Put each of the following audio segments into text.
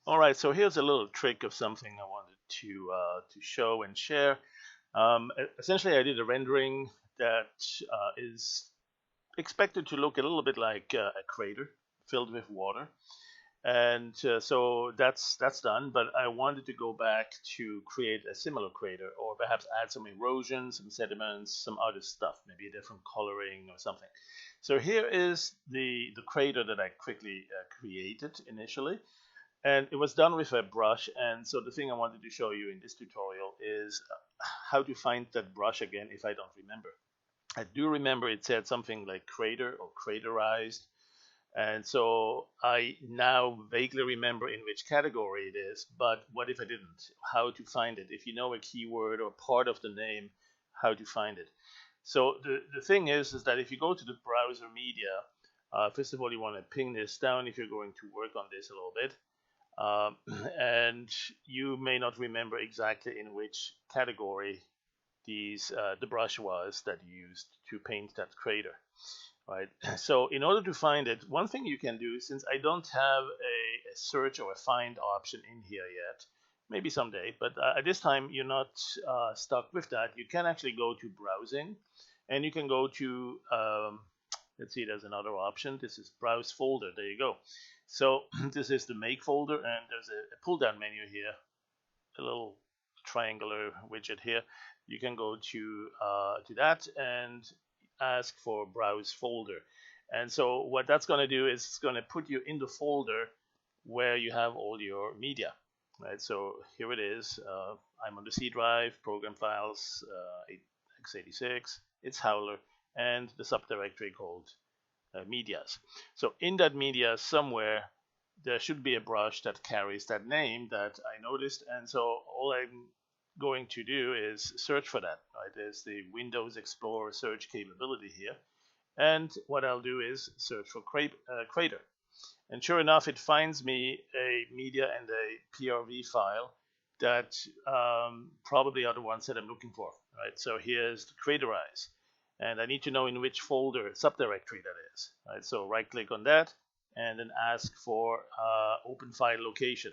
All right, so here's a little trick of something I wanted to show and share. Essentially, I did a rendering that is expected to look a little bit like a crater filled with water, and so that's done. But I wanted to go back to create a similar crater, or perhaps add some erosion, some sediments, some other stuff, maybe a different coloring or something. So here is the crater that I quickly created initially, and it was done with a brush. And so the thing I wanted to show you in this tutorial is how to find that brush again if I don't remember. I do remember it said something like crater or craterized, and so I now vaguely remember in which category it is. But what if I didn't? How to find it? If you know a keyword or part of the name, how to find it? So the thing is that if you go to the browser media, first of all, you want to ping this down if you're going to work on this a little bit. Um, and you may not remember exactly in which category the brush was that you used to paint that crater, right? So in order to find it, one thing you can do, since I don't have a search or a find option in here yet, maybe someday, but at this time you're not stuck with that. You can actually go to browsing, and you can go to let's see, there's another option. This is browse folder. There you go. So this is the make folder, and there's a pull down menu here, a little triangular widget here. You can go to that and ask for browse folder. And so what that's going to do is it's going to put you in the folder where you have all your media. Right, so here it is. I'm on the C drive, program files, x86. It's Howler, and the subdirectory called medias. So in that media somewhere, there should be a brush that carries that name that I noticed. And so all I'm going to do is search for that. Right? There's the Windows Explorer search capability here. And what I'll do is search for crater. And sure enough, it finds me a media and a PRV file that probably are the ones that I'm looking for. Right? So here's the craterize. And I need to know in which folder, subdirectory that is. Right? So right click on that and then ask for open file location.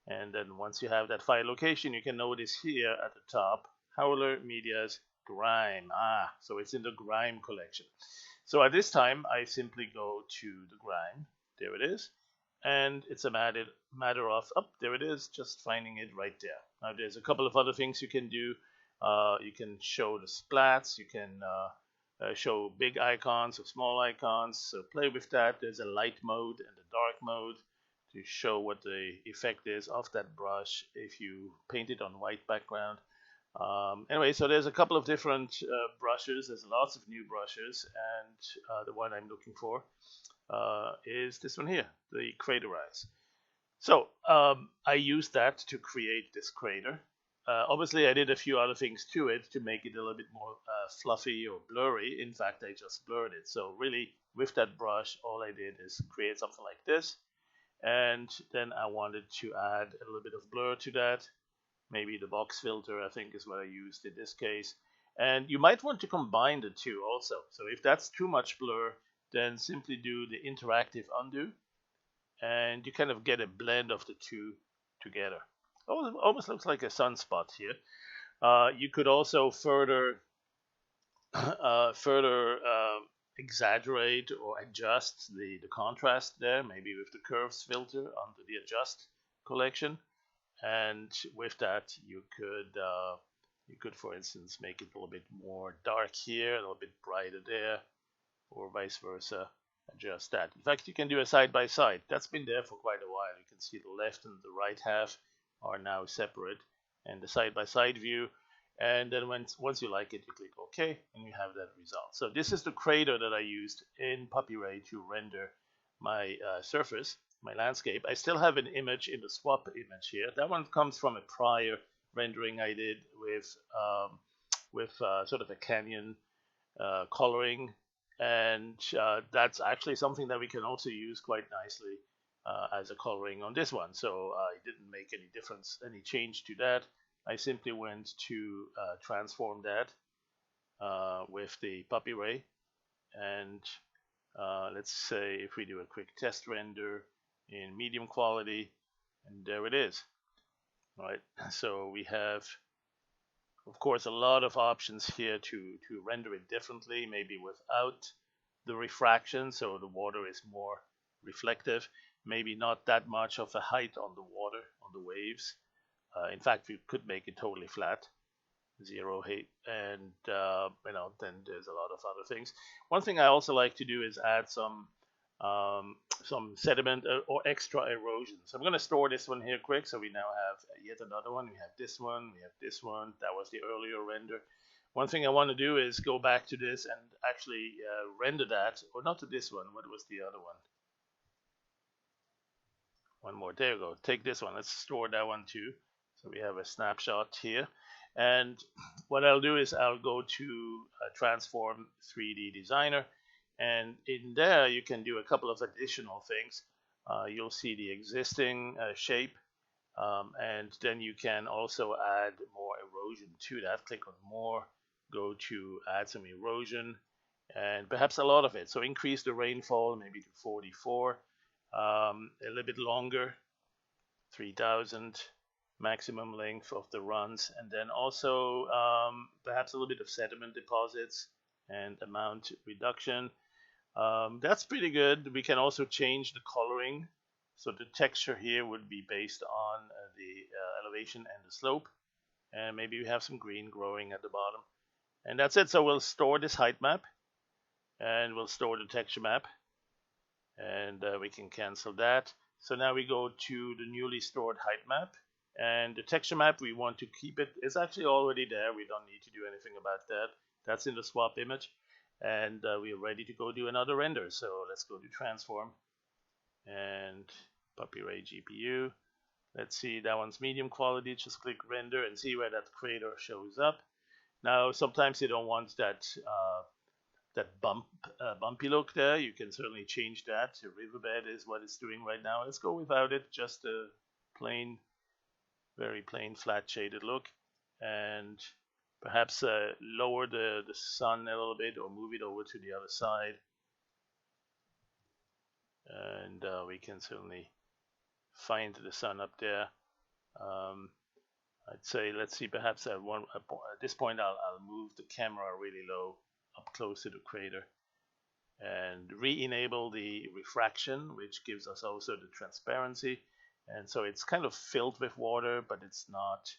And then once you have that file location, you can notice here at the top, Howler Media's Grime. So it's in the Grime collection. So at this time, I simply go to the Grime. There it is. And it's a matter of, there it is, just finding it right there. Now there's a couple of other things you can do. You can show the splats. You can show big icons or small icons. So play with that. There's a light mode and a dark mode to show what the effect is of that brush if you paint it on white background. Anyway, so there's a couple of different brushes. There's lots of new brushes, and the one I'm looking for is this one here, the Craterize. So I used that to create this crater. Obviously, I did a few other things to it to make it a little bit more fluffy or blurry. In fact, I just blurred it. So really, with that brush, all I did is create something like this. And then I wanted to add a little bit of blur to that. Maybe the box filter, I think, is what I used in this case. And you might want to combine the two also. So if that's too much blur, then simply do the interactive undo, and you kind of get a blend of the two together. Almost looks like a sunspot here. You could also further exaggerate or adjust the contrast there, maybe with the curves filter under the adjust collection. And with that, you could, for instance, make it a little bit more dark here, a little bit brighter there, or vice versa. Adjust that. In fact, you can do a side by side. That's been there for quite a while. You can see the left and the right half are now separate, and the side by side view. And then once you like it, you click OK, and you have that result. So this is the crater that I used in PuppyRay to render my surface, my landscape. I still have an image in the swap image here. That one comes from a prior rendering I did with sort of a canyon coloring, and that's actually something that we can also use quite nicely as a coloring on this one. So I didn't make any difference, any change to that. I simply went to transform that with the PuppyRay, and let's say if we do a quick test render in medium quality, And there it is, right? So we have, of course, a lot of options here to render it differently, maybe without the refraction, so the water is more reflective, maybe not that much of a height on the water, on the waves. In fact, we could make it totally flat, zero height, and then there's a lot of other things. One thing I also like to do is add some sediment or extra erosion. So I'm going to store this one here quick. So we now have yet another one. We have this one. We have this one. That was the earlier render. One thing I want to do is go back to this and actually render that, or not to this one. What was the other one? One more. There you go. Take this one. Let's store that one too. So we have a snapshot here. And what I'll do is I'll go to Transform 3D Designer. And in there, you can do a couple of additional things. You'll see the existing shape. And then you can also add more erosion to that. Click on More. Go to Add some erosion. And perhaps a lot of it. So increase the rainfall maybe to 44. A little bit longer, 3000 maximum length of the runs, and then also perhaps a little bit of sediment deposits and amount reduction. That's pretty good. We can also change the coloring, so the texture here would be based on the elevation and the slope, and maybe we have some green growing at the bottom, and that's it. So we'll store this height map, and we'll store the texture map, and we can cancel that. So now we go to the newly stored height map, and the texture map, we want to keep it. It's actually already there. We don't need to do anything about that. That's in the swap image, and we are ready to go do another render. So let's go to Transform and Puppy Ray GPU. Let's see, that one's medium quality. Just click Render and see where that crater shows up. Now, sometimes you don't want that bumpy look there. You can certainly change that. The riverbed is what it's doing right now. Let's go without it, just a plain, very plain, flat shaded look, and perhaps lower the sun a little bit, or move it over to the other side, and we can certainly find the sun up there. I'd say, let's see, perhaps at this point I'll move the camera really low, up close to the crater, and re-enable the refraction, which gives us also the transparency. And so it's kind of filled with water, but it's not,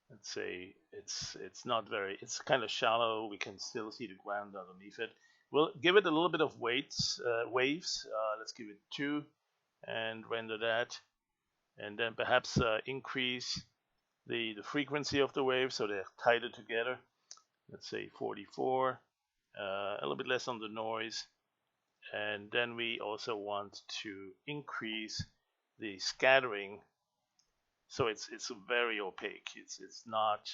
let's say, it's not very, it's kind of shallow. We can still see the ground underneath it. We'll give it a little bit of waves. Let's give it 2 and render that. And then perhaps increase the frequency of the waves so they're tighter together. Let's say 44, a little bit less on the noise. And then we also want to increase the scattering, so it's very opaque. It's not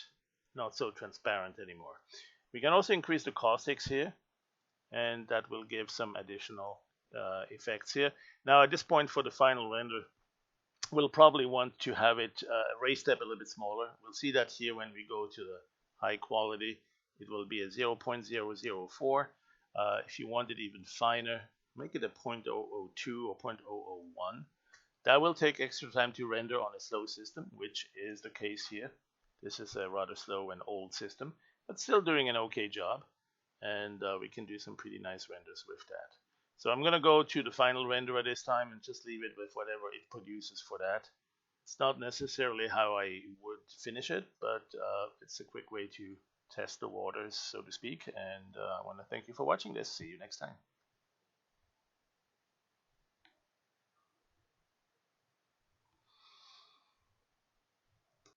so transparent anymore. We can also increase the caustics here, and that will give some additional effects here. Now at this point, for the final render, we'll probably want to have it ray step a little bit smaller. We'll see that here when we go to the high quality. It will be a 0.004. If you want it even finer, make it a 0.002 or 0.001. That will take extra time to render on a slow system, which is the case here. This is a rather slow and old system, but still doing an okay job. And we can do some pretty nice renders with that. So I'm going to go to the final render at this time and just leave it with whatever it produces for that. It's not necessarily how I would finish it, but it's a quick way to test the waters, so to speak. And I want to thank you for watching this. See you next time.